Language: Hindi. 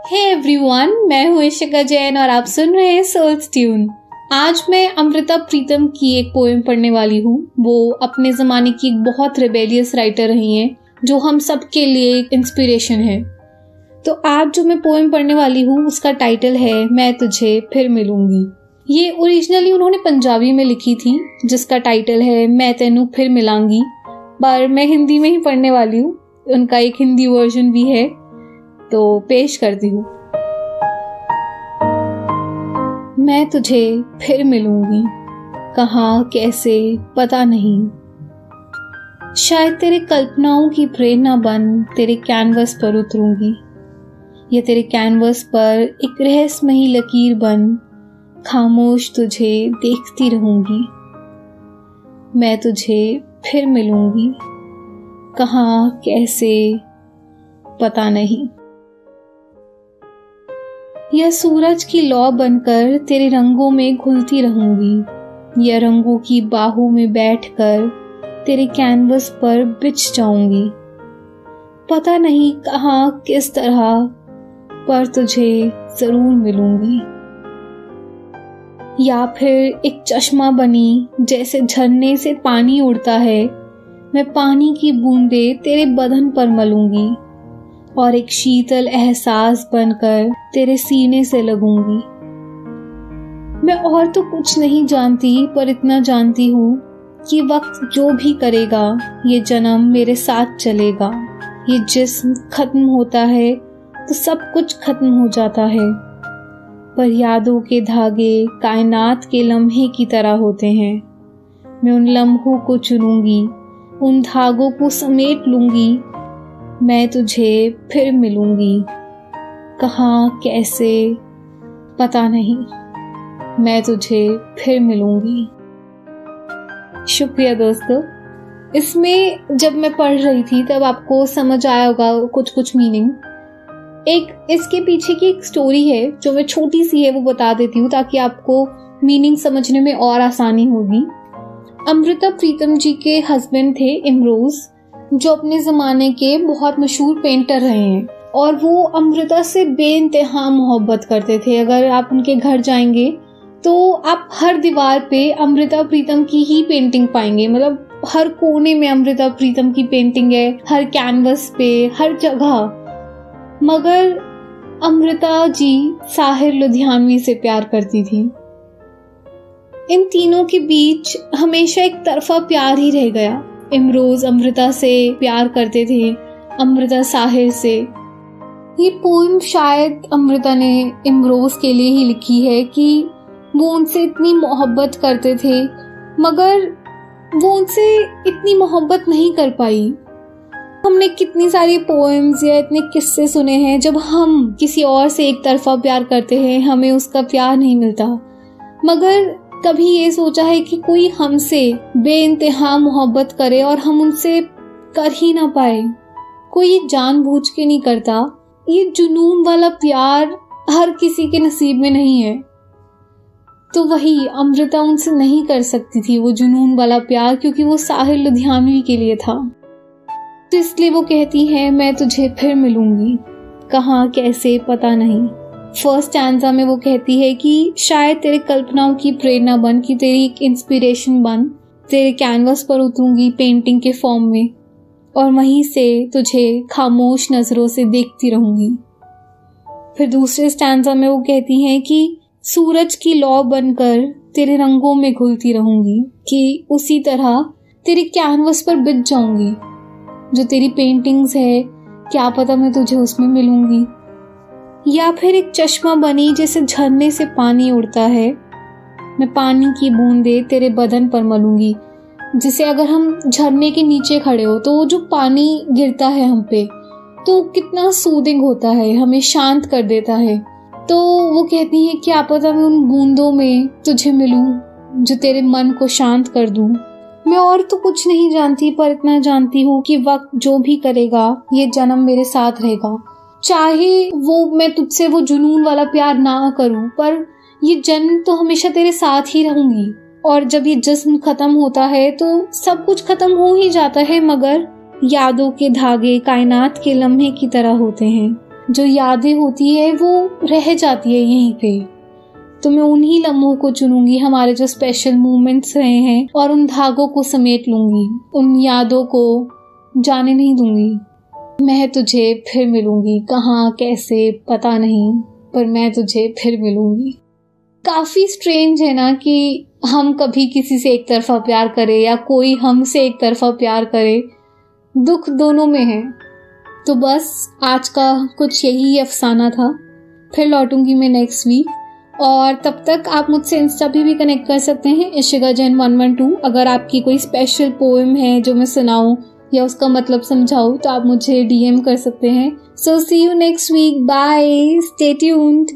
हे एवरीवन, मैं हूँ इशिका जैन और आप सुन रहे हैं सोल्स ट्यून। आज मैं अमृता प्रीतम की एक पोएम पढ़ने वाली हूँ। वो अपने ज़माने की एक बहुत रिबेलियस राइटर रही हैं जो हम सब के लिए एक इंस्पिरेशन है। तो आज जो मैं पोएम पढ़ने वाली हूँ उसका टाइटल है मैं तुझे फिर मिलूंगी। ये ओरिजिनली उन्होंने पंजाबी में लिखी थी जिसका टाइटल है मैं तेनू फिर मिलांगी, पर मैं हिंदी में ही पढ़ने वाली हूँ। उनका एक हिंदी वर्जन भी है तो पेश करती हूँ। मैं तुझे फिर मिलूंगी, कहाँ कैसे पता नहीं। शायद तेरे कल्पनाओं की प्रेरणा बन तेरे कैनवस पर उतरूंगी, या तेरे कैनवस पर एक रहस्यमयी लकीर बन खामोश तुझे देखती रहूंगी। मैं तुझे फिर मिलूंगी, कहाँ कैसे पता नहीं। या सूरज की लौ बनकर तेरे रंगों में घुलती रहूंगी, या रंगों की बाहों में बैठकर तेरे कैनवस पर बिछ जाऊंगी। पता नहीं कहाँ किस तरह, पर तुझे जरूर मिलूंगी। या फिर एक चश्मा बनी जैसे झरने से पानी उड़ता है, मैं पानी की बूंदे तेरे बदन पर मलूंगी और एक शीतल एहसास बनकर तेरे सीने से लगूंगी। मैं और तो कुछ नहीं जानती, पर इतना जानती हूँ कि वक्त जो भी करेगा ये जन्म मेरे साथ चलेगा। ये जिस्म खत्म होता है तो सब कुछ खत्म हो जाता है, पर यादों के धागे कायनात के लम्हे की तरह होते हैं। मैं उन लम्हों को चुनूंगी, उन धागों को समेट लूंगी। मैं तुझे फिर मिलूंगी, कहाँ कैसे पता नहीं। मैं तुझे फिर मिलूंगी। शुक्रिया दोस्तों। इसमें जब मैं पढ़ रही थी तब आपको समझ आया होगा कुछ मीनिंग। एक इसके पीछे की एक स्टोरी है जो मैं छोटी सी है वो बता देती हूँ ताकि आपको मीनिंग समझने में और आसानी होगी। अमृता प्रीतम जी के हस्बैंड थे इमरोज, जो अपने ज़माने के बहुत मशहूर पेंटर रहे हैं और वो अमृता से बेइंतहा मोहब्बत करते थे। अगर आप उनके घर जाएंगे तो आप हर दीवार पे अमृता प्रीतम की ही पेंटिंग पाएंगे। मतलब हर कोने में अमृता प्रीतम की पेंटिंग है, हर कैनवस पे, हर जगह। मगर अमृता जी साहिर लुधियानवी से प्यार करती थी। इन तीनों के बीच हमेशा एक तरफा प्यार ही रह गया। इमरोज अमृता से प्यार करते थे, अमृता साहिर से। ये पोएम शायद अमृता ने इमरोज के लिए ही लिखी है कि वो उनसे इतनी मोहब्बत करते थे मगर वो उनसे इतनी मोहब्बत नहीं कर पाई। हमने कितनी सारी पोएम्स या इतने किस्से सुने हैं जब हम किसी और से एक तरफा प्यार करते हैं, हमें उसका प्यार नहीं मिलता। मगर कभी ये सोचा है कि कोई हमसे बेइंतहा मोहब्बत करे और हम उनसे कर ही ना पाए? कोई ये जानबूझ के नहीं करता। ये जुनून वाला प्यार हर किसी के नसीब में नहीं है। तो वही अमृता उनसे नहीं कर सकती थी वो जुनून वाला प्यार, क्योंकि वो साहिर लुधियानवी के लिए था। तो इसलिए वो कहती है मैं तुझे फिर मिलूंगी, कहाँ कैसे पता नहीं। फर्स्ट स्टैंजा में वो कहती है कि शायद तेरे कल्पनाओं की प्रेरणा बन, कि तेरी एक इंस्पिरेशन बन, तेरे कैनवस पर उतरूंगी पेंटिंग के फॉर्म में और वहीं से तुझे खामोश नजरों से देखती रहूंगी। फिर दूसरे स्टैंजा में वो कहती हैं कि सूरज की लौ बनकर तेरे रंगों में घुलती रहूंगी, कि उसी तरह तेरे कैनवस पर बिछ जाऊंगी। जो तेरी पेंटिंग्स है क्या पता मैं तुझे उसमें मिलूंगी। या फिर एक चश्मा बनी जैसे झरने से पानी उड़ता है, मैं पानी की बूंदे तेरे बदन पर मलूंगी। जिसे अगर हम झरने के नीचे खड़े हो तो वो जो पानी गिरता है हम पे तो कितना सूदिंग होता है, हमें शांत कर देता है। तो वो कहती है क्या पता मैं उन बूंदों में तुझे मिलूं जो तेरे मन को शांत कर दूं। मैं और तो कुछ नहीं जानती, पर इतना जानती हूँ कि वक्त जो भी करेगा ये जन्म मेरे साथ रहेगा। चाहे वो मैं तुझसे वो जुनून वाला प्यार ना करूं, पर ये जन्म तो हमेशा तेरे साथ ही रहूंगी। और जब ये जिस्म खत्म होता है तो सब कुछ खत्म हो ही जाता है, मगर यादों के धागे कायनात के लम्हे की तरह होते हैं। जो यादें होती है वो रह जाती है यहीं पे। तो मैं उन्हीं लम्हों को चुनूंगी, हमारे जो स्पेशल मोमेंट्स रहे हैं, और उन धागों को समेट लूंगी, उन यादों को जाने नहीं दूंगी। मैं तुझे फिर मिलूंगी, कहाँ कैसे पता नहीं, पर मैं तुझे फिर मिलूंगी। काफ़ी स्ट्रेंज है ना कि हम कभी किसी से एक तरफा प्यार करें या कोई हमसे एक तरफा प्यार करे, दुख दोनों में है। तो बस आज का कुछ यही अफसाना था। फिर लौटूंगी मैं नेक्स्ट वीक, और तब तक आप मुझसे इंस्टा पे भी कनेक्ट कर सकते हैं, इशिका जैन 112। अगर आपकी कोई स्पेशल पोएम है जो मैं सुनाऊं या उसका मतलब समझाऊं तो आप मुझे DM कर सकते हैं। So see you next week, bye, stay tuned.